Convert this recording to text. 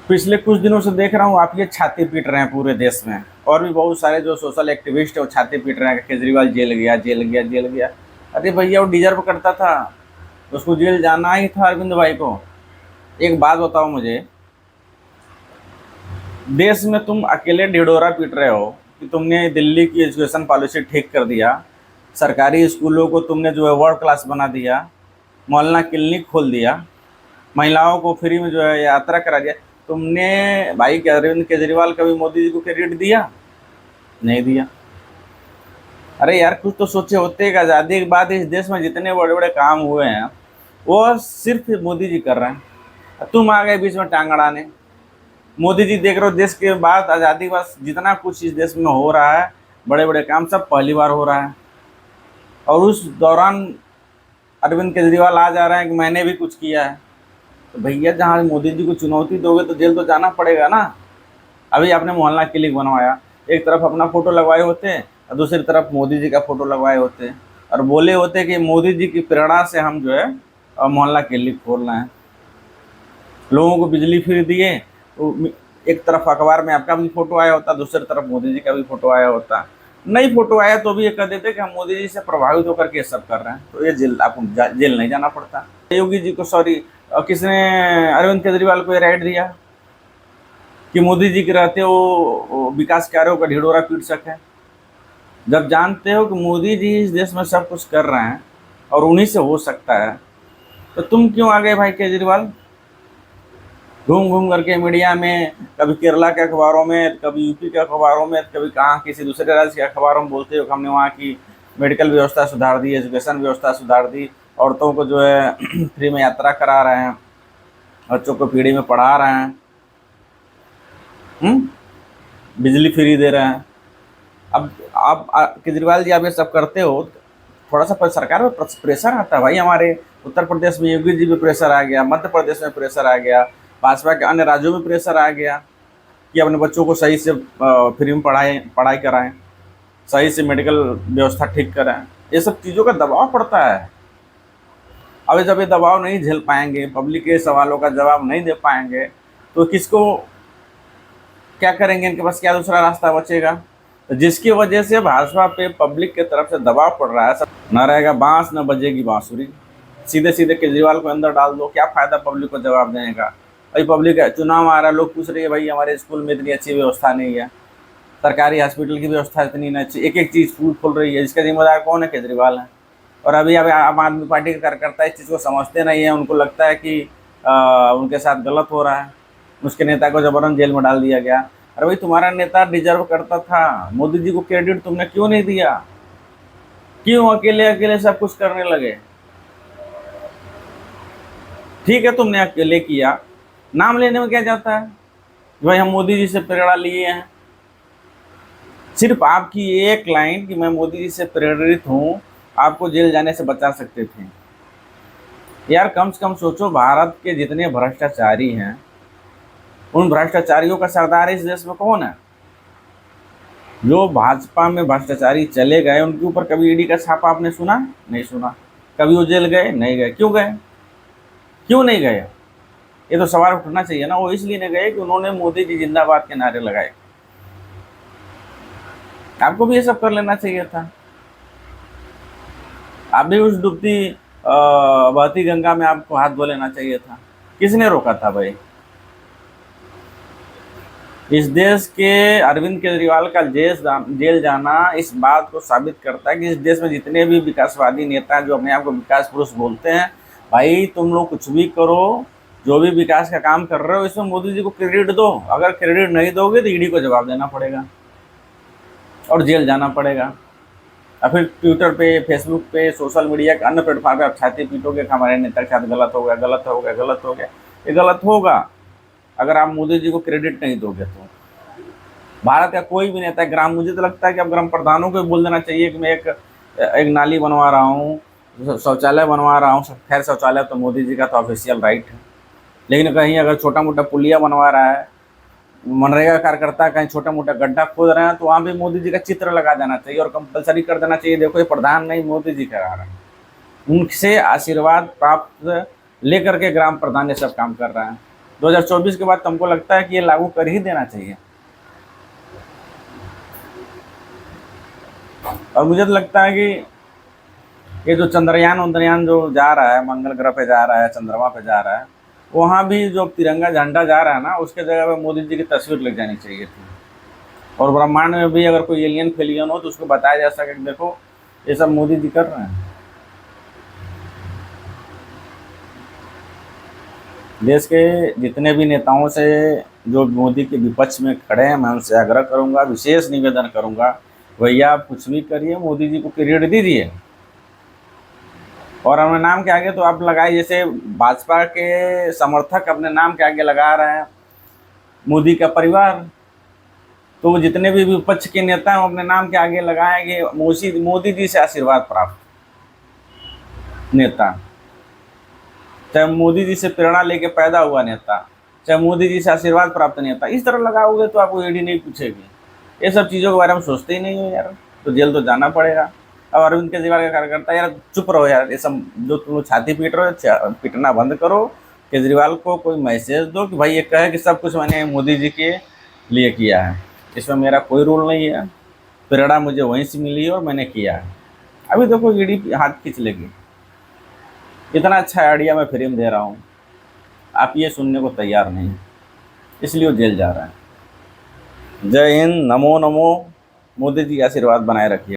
पिछले कुछ दिनों से देख रहा हूँ आप ये छाती पीट रहे हैं पूरे देश में। और भी बहुत सारे जो सोशल एक्टिविस्ट है वो छाती पीट रहे हैं कि केजरीवाल जेल गया, जेल गया, जेल गया। अरे भैया, वो डिजर्व करता था, उसको जेल जाना ही था अरविंद भाई को। एक बात बताओ मुझे, देश में तुम अकेले ढिढोरा पीट रहे हो कि तुमने दिल्ली की एजुकेशन पॉलिसी ठीक कर दिया, सरकारी स्कूलों को तुमने जो है वर्ल्ड क्लास बना दिया, मोहल्ला क्लिनिक खोल दिया, महिलाओं को फ्री में जो है यात्रा करा दिया। तुमने भाई क्या अरविंद केजरीवाल कभी मोदी जी को क्रेडिट दिया? नहीं दिया। अरे यार, कुछ तो सोचे होते कि आज़ादी के बाद इस देश में जितने बड़े बड़े काम हुए हैं वो सिर्फ मोदी जी कर रहे हैं। तुम आ गए बीच में टांग अड़ाने। मोदी जी देख रहे हो, देश के बाद आज़ादी के बाद जितना कुछ इस देश में हो रहा है, बड़े बड़े काम सब पहली बार हो रहा है। और उस दौरान अरविंद केजरीवाल आ जा रहे हैं कि मैंने भी कुछ किया है। तो भैया, जहाँ मोदी जी को चुनौती दोगे तो जेल तो जाना पड़ेगा ना। अभी आपने मोहल्ला क्लिनिक बनवाया, एक तरफ अपना फोटो लगवाए होते और दूसरी तरफ मोदी जी का फोटो लगवाए होते और बोले होते कि मोदी जी की प्रेरणा से हम जो है मोहल्ला क्लिनिक खोल रहे हैं, लोगों को बिजली फ्री दिए। तो एक तरफ अखबार में आपका भी फोटो आया होता, दूसरी तरफ मोदी जी का भी फोटो आया होता। नहीं फोटो आया तो भी ये कह देते कि हम मोदी जी से प्रभावित होकर के ये सब कर रहे हैं, तो ये जेल, आपको जेल नहीं जाना पड़ता। योगी जी को, सॉरी, किसने अरविंद केजरीवाल को ये राइट दिया कि मोदी जी के रहते वो विकास कार्यों का ढिढोरा पीट सके? जब जानते हो कि मोदी जी इस देश में सब कुछ कर रहे हैं और उन्हीं से हो सकता है, तो तुम क्यों आ गए भाई केजरीवाल? घूम घूम करके मीडिया में, कभी केरला के अखबारों में, कभी यूपी के अखबारों में, कभी कहाँ किसी दूसरे राज्य के अखबारों में बोलते हो कि हमने वहाँ की मेडिकल व्यवस्था सुधार दी, एजुकेशन व्यवस्था सुधार दी, औरतों को जो है फ्री में यात्रा करा रहे हैं, बच्चों को पीढ़ी में पढ़ा रहे हैं, बिजली फ्री दे रहे हैं। अब आप केजरीवाल जी, आप ये सब करते हो, थोड़ा सा सरकार पे प्रेशर आता है भाई। हमारे उत्तर प्रदेश में योगी जी पे प्रेशर आ गया, मध्य प्रदेश में प्रेशर आ गया, भाजपा के अन्य राज्यों में प्रेशर आ गया कि अपने बच्चों को सही से फ्री में पढ़ाई कराएं, सही से मेडिकल व्यवस्था ठीक कराएं। ये सब चीज़ों का दबाव पड़ता है। अब जब ये दबाव नहीं झेल पाएंगे, पब्लिक के सवालों का जवाब नहीं दे पाएंगे, तो किसको, क्या करेंगे? इनके पास क्या दूसरा रास्ता बचेगा? तो जिसकी वजह से भाजपा पे पब्लिक के तरफ से दबाव पड़ रहा है, सब न रहेगा बांस न बजेगी बांसुरी। सीधे सीधे केजरीवाल को अंदर डाल दो, क्या फायदा पब्लिक को जवाब देने का? भाई, पब्लिक है, चुनाव आ रहा है, लोग पूछ रहे हैं भाई हमारे स्कूल में इतनी अच्छी व्यवस्था नहीं है, सरकारी हॉस्पिटल की व्यवस्था इतनी नहीं अच्छी, एक एक चीज़ स्कूल खोल रही है, इसका जिम्मेदार कौन है? केजरीवाल है। और अभी अब आम आदमी पार्टी के कार्यकर्ता इस चीज़ को समझते नहीं है, उनको लगता है कि उनके साथ गलत हो रहा है, उसके नेता को जबरन जेल में डाल दिया गया। अरे भाई, तुम्हारा नेता डिजर्व करता था, मोदी जी को क्रेडिट तुमने क्यों नहीं दिया? क्यों अकेले अकेले सब कुछ करने लगे? ठीक है, तुमने अकेले किया, नाम लेने में क्या जाता है कि भाई हम मोदी जी से प्रेरणा लिए हैं? सिर्फ आपकी एक लाइन कि मैं मोदी जी से प्रेरित हूँ, आपको जेल जाने से बचा सकते थे। यार, कम से कम सोचो, भारत के जितने भ्रष्टाचारी हैं, उन भ्रष्टाचारियों का सरदार इस देश में कौन है? जो भाजपा में भ्रष्टाचारी चले गए, उनके ऊपर कभी ईडी का छापा आपने सुना? नहीं सुना। कभी वो जेल गए? नहीं गए। क्यों गए? क्यों नहीं गए? ये तो सवाल उठना चाहिए ना। वो इसलिए नहीं गए कि उन्होंने मोदी जी जिंदाबाद के नारे लगाए। आपको भी ये सब कर लेना चाहिए था। आप भी उस डूबती बहती गंगा में आपको हाथ धो लेना चाहिए था। किसने रोका था भाई? इस देश के अरविंद केजरीवाल का जेल जाना इस बात को साबित करता है कि इस देश में जितने भी विकासवादी नेता हैं, जो अपने आप को विकास पुरुष बोलते हैं, भाई तुम लोग कुछ भी करो, जो भी विकास का काम कर रहे हो, इसमें मोदी जी को क्रेडिट दो। अगर क्रेडिट नहीं दोगे तो ईडी को जवाब देना पड़ेगा और जेल जाना पड़ेगा। और फिर ट्विटर पे, फेसबुक पे, सोशल मीडिया के अन्य प्लेटफॉर्म पे आप छाती पीटोगे कि हमारे नेता के साथ गलत हो गया, गलत हो गया, गलत हो गया। ये गलत होगा अगर आप मोदी जी को क्रेडिट नहीं दोगे तो। भारत का कोई भी नेता, ग्राम, मुझे तो लगता है कि अब ग्राम प्रधानों को बोल देना चाहिए कि मैं एक नाली बनवा रहा हूँ, शौचालय बनवा रहा हूँ। खैर, शौचालय तो मोदी जी का तो ऑफिशियल राइट है, लेकिन कहीं अगर छोटा मोटा पुलिया बनवा रहा है, मनरेगा कार्यकर्ता कहीं छोटा मोटा गड्ढा खोद रहे हैं, तो वहाँ भी मोदी जी का चित्र लगा देना चाहिए और कंपलसरी कर देना चाहिए, देखो ये प्रधान नहीं, मोदी जी करा रहे हैं। उनसे आशीर्वाद प्राप्त लेकर के ग्राम प्रधान ये सब काम कर रहे हैं। 2024 के बाद तुमको लगता है कि ये लागू कर ही देना चाहिए? और मुझे तो लगता है कि ये जो चंद्रयान उंद्रयान जो जा रहा है, मंगल ग्रह पे जा रहा है, चंद्रमा पे जा रहा है, वहाँ भी जो तिरंगा झंडा जा रहा है ना, उसके जगह पे मोदी जी की तस्वीर लग जानी चाहिए थी। और ब्रह्मांड में भी अगर कोई एलियन फेलियन हो तो उसको बताया जा सके कि देखो ये सब मोदी जी कर रहे हैं। देश के जितने भी नेताओं से जो मोदी के विपक्ष में खड़े हैं, मैं उनसे आग्रह करूंगा, विशेष निवेदन करूंगा, भैया आप कुछ भी करिए, मोदी जी को क्रेडिट दीजिए। और अपने नाम के आगे तो आप लगाए, जैसे भाजपा के समर्थक अपने नाम के आगे लगा रहे हैं मोदी का परिवार, तो वो जितने भी विपक्ष के नेता हैं वो अपने नाम के आगे लगाएंगे मोदी जी से आशीर्वाद प्राप्त नेता, चाहे मोदी जी से प्रेरणा लेके पैदा हुआ नेता, चाहे मोदी जी से आशीर्वाद प्राप्त नेता, इस तरह लगाओगे तो आपको ईडी नहीं पूछेगी। ये सब चीज़ों के बारे में सोचते ही नहीं हो यार, तो जेल तो जाना पड़ेगा। अब अरविंद केजरीवाल का कार्यकर्ता, यार चुप रहो यार, ये सब जो तुम लोग छाती पीट रहे हो, पीटना बंद करो। केजरीवाल को कोई मैसेज दो कि भाई ये कहे कि सब कुछ मैंने मोदी जी के लिए किया है, इसमें मेरा कोई रोल नहीं है, प्रेरणा मुझे वहीं से मिली है और मैंने किया है। अभी देखो ईडी हाथ खींच लेगी। इतना अच्छा आइडिया मैं फ्री में दे रहा हूँ, आप ये सुनने को तैयार नहीं, इसलिए वो जेल जा रहा है। जय हिंद, नमो नमो, मोदी जी आशीर्वाद बनाए रखिए।